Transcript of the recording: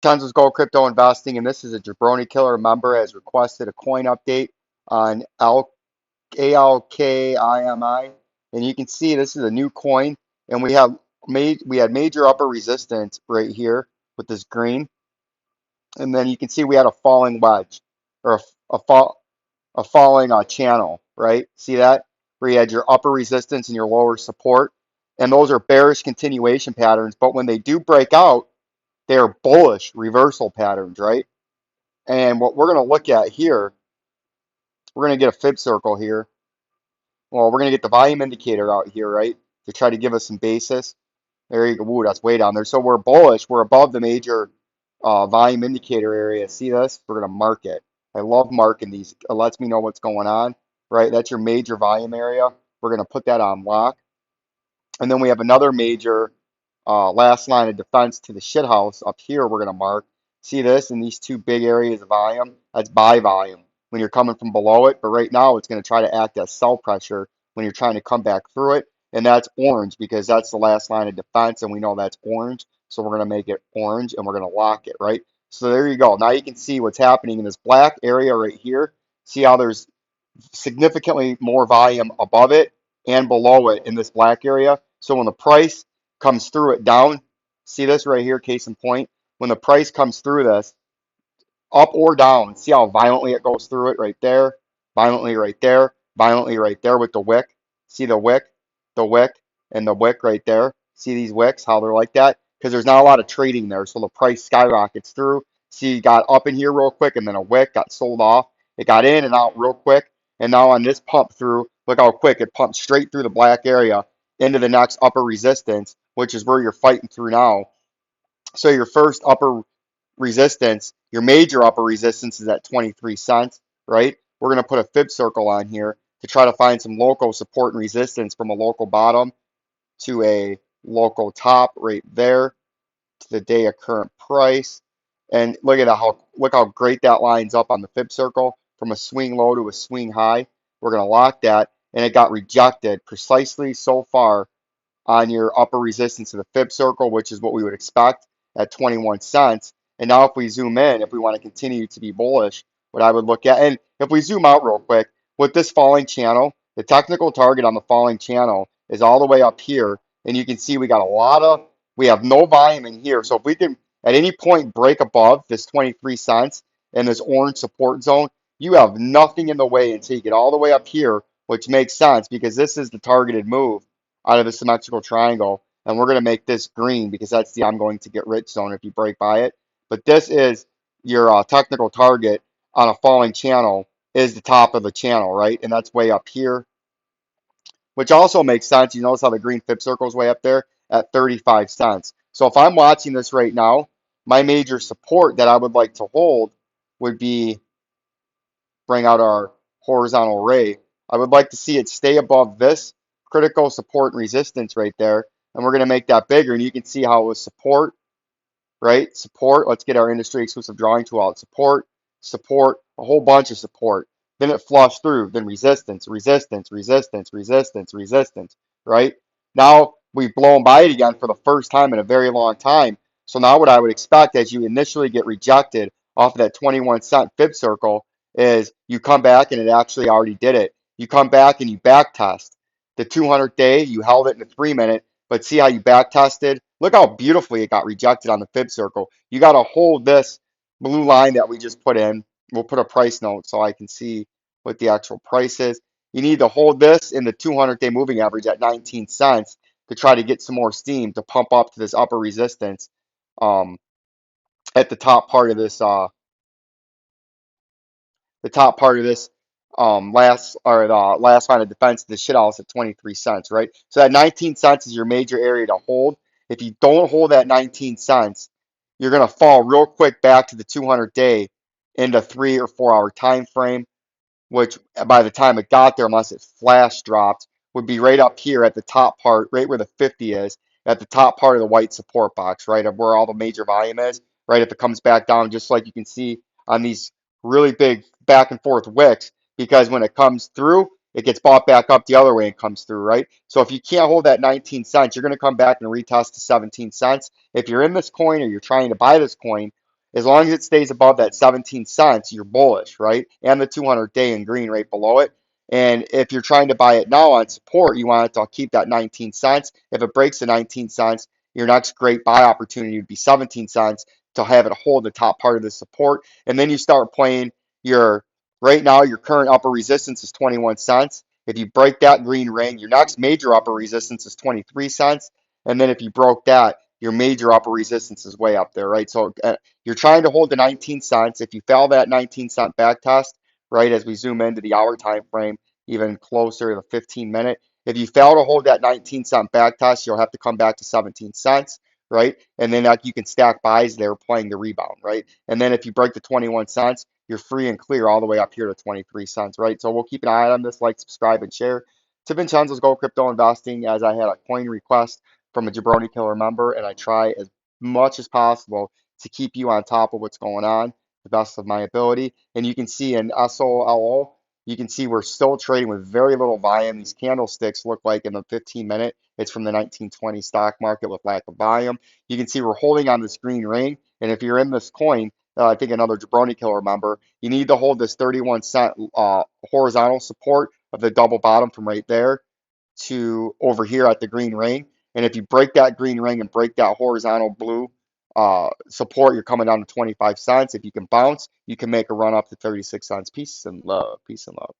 Vincenzo's Gold Crypto Investing, and this is a Jabroni Killer member has requested a coin update on ALKIMI, and you can see this is a new coin, and we had major upper resistance right here with this green, and then you can see we had a falling wedge or a falling channel, right? See that where you had your upper resistance and your lower support, and those are bearish continuation patterns. But when they do break out, they are bullish reversal patterns, right? And what we're going to look at here, we're going to get a fib circle here. Well, we're going to get the volume indicator out here, right? To try to give us some basis. There you go. Ooh, that's way down there. So we're bullish. We're above the major volume indicator area. See this? We're going to mark it. I love marking these. It lets me know what's going on, right? That's your major volume area. We're going to put that on lock. And then we have another major last line of defense to the shithouse up here. We're going to mark. See this in these two big areas of volume? That's buy volume when you're coming from below it. But right now, it's going to try to act as sell pressure when you're trying to come back through it. And that's orange because that's the last line of defense. And we know that's orange. So we're going to make it orange and we're going to lock it, right? So there you go. Now you can see what's happening in this black area right here. See how there's significantly more volume above it and below it in this black area. So when the price comes through it down, see this right here, case in point, when the price comes through this, up or down, see how violently it goes through it right there, violently right there, violently right there with the wick. See the wick, and the wick right there. See these wicks, how they're like that? Because there's not a lot of trading there, so the price skyrockets through. See, you got up in here real quick, and then a wick got sold off. It got in and out real quick, and now on this pump through, look how quick it pumped straight through the black area into the next upper resistance, which is where you're fighting through now. So your first upper resistance, your major upper resistance is at 23 cents, right? We're going to put a fib circle on here to try to find some local support and resistance from a local bottom to a local top right there to the day of current price. And look at how great that lines up on the fib circle from a swing low to a swing high. We're going to lock that, and it got rejected precisely so far on your upper resistance of the fib circle, which is what we would expect at 21 cents. And now if we zoom in, if we want to continue to be bullish, what I would look at, and if we zoom out real quick, with this falling channel, the technical target on the falling channel is all the way up here. And you can see we have no volume in here. So if we can at any point break above this 23 cents and this orange support zone, you have nothing in the way until you get all the way up here, which makes sense because this is the targeted move out of the symmetrical triangle. And we're going to make this green because that's the I'm going to get rich zone if you break by it. But this is your technical target on a falling channel is the top of the channel, right? And that's way up here, which also makes sense. You notice how the green fib circle is way up there at 35 cents. So if I'm watching this right now, my major support that I would like to hold would be bring out our horizontal ray. I would like to see it stay above this critical support and resistance right there. And we're going to make that bigger. And you can see how it was support, right? Support. Let's get our industry exclusive drawing tool out. Support, support, a whole bunch of support. Then it flushed through. Then resistance, resistance, resistance, resistance, resistance, right? Now we've blown by it again for the first time in a very long time. So now what I would expect as you initially get rejected off of that 21 cent fib circle is you come back and it actually already did it. You come back and you back test. The 200 day, you held it in the 3 minute, but see how you back tested? Look how beautifully it got rejected on the fib circle. You got to hold this blue line that we just put in. We'll put a price note so I can see what the actual price is. You need to hold this in the 200-day moving average at 19 cents to try to get some more steam to pump up to this upper resistance um, at the top part of this the last line of defense, the shit house at 23 cents, right? So that 19 cents is your major area to hold. If you don't hold that 19 cents, you're gonna fall real quick back to the 200-day into 3 or 4 hour time frame, which by the time it got there, unless it flash dropped, would be right up here at the top part, right where the 50 is, at the top part of the white support box, right, of where all the major volume is, right? If it comes back down, just like you can see on these really big back and forth wicks, because when it comes through, it gets bought back up the other way and comes through, right? So if you can't hold that 19 cents, you're going to come back and retest to 17 cents. If you're in this coin or you're trying to buy this coin, As long as it stays above that 17 cents, you're bullish, right? And the 200-day in green right below it. And if you're trying to buy it now on support, you want it to keep that 19 cents. If it breaks the 19 cents, your next great buy opportunity would be 17 cents to have it hold the top part of the support. And then you start playing your, right now, your current upper resistance is 21 cents. If you break that green ring, your next major upper resistance is 23 cents. And then if you broke that, your major upper resistance is way up there, right? So you're trying to hold the 19 cents. If you fail that 19-cent back test, right, as we zoom into the hour time frame, even closer to the 15-minute, if you fail to hold that 19-cent back test, you'll have to come back to 17 cents, right? And then you can stack buys there playing the rebound, right? And then if you break the 21 cents, you're free and clear all the way up here to 23 cents, right? So we'll keep an eye on this, like, subscribe, and share. To Vincenzo's Gold Crypto Investing, as I had a coin request from a Jabroni Killer member, and I try as much as possible to keep you on top of what's going on, the best of my ability. And you can see in SOLO, you can see we're still trading with very little volume. These candlesticks look like in the 15-minute, it's from the 1920 stock market with lack of volume. You can see we're holding on this green ring. And if you're in this coin, I think another Jabroni Killer member, you need to hold this 31-cent horizontal support of the double bottom from right there to over here at the green ring. And if you break that green ring and break that horizontal blue support, you're coming down to 25 cents. If you can bounce, you can make a run up to 36 cents. Peace and love. Peace and love.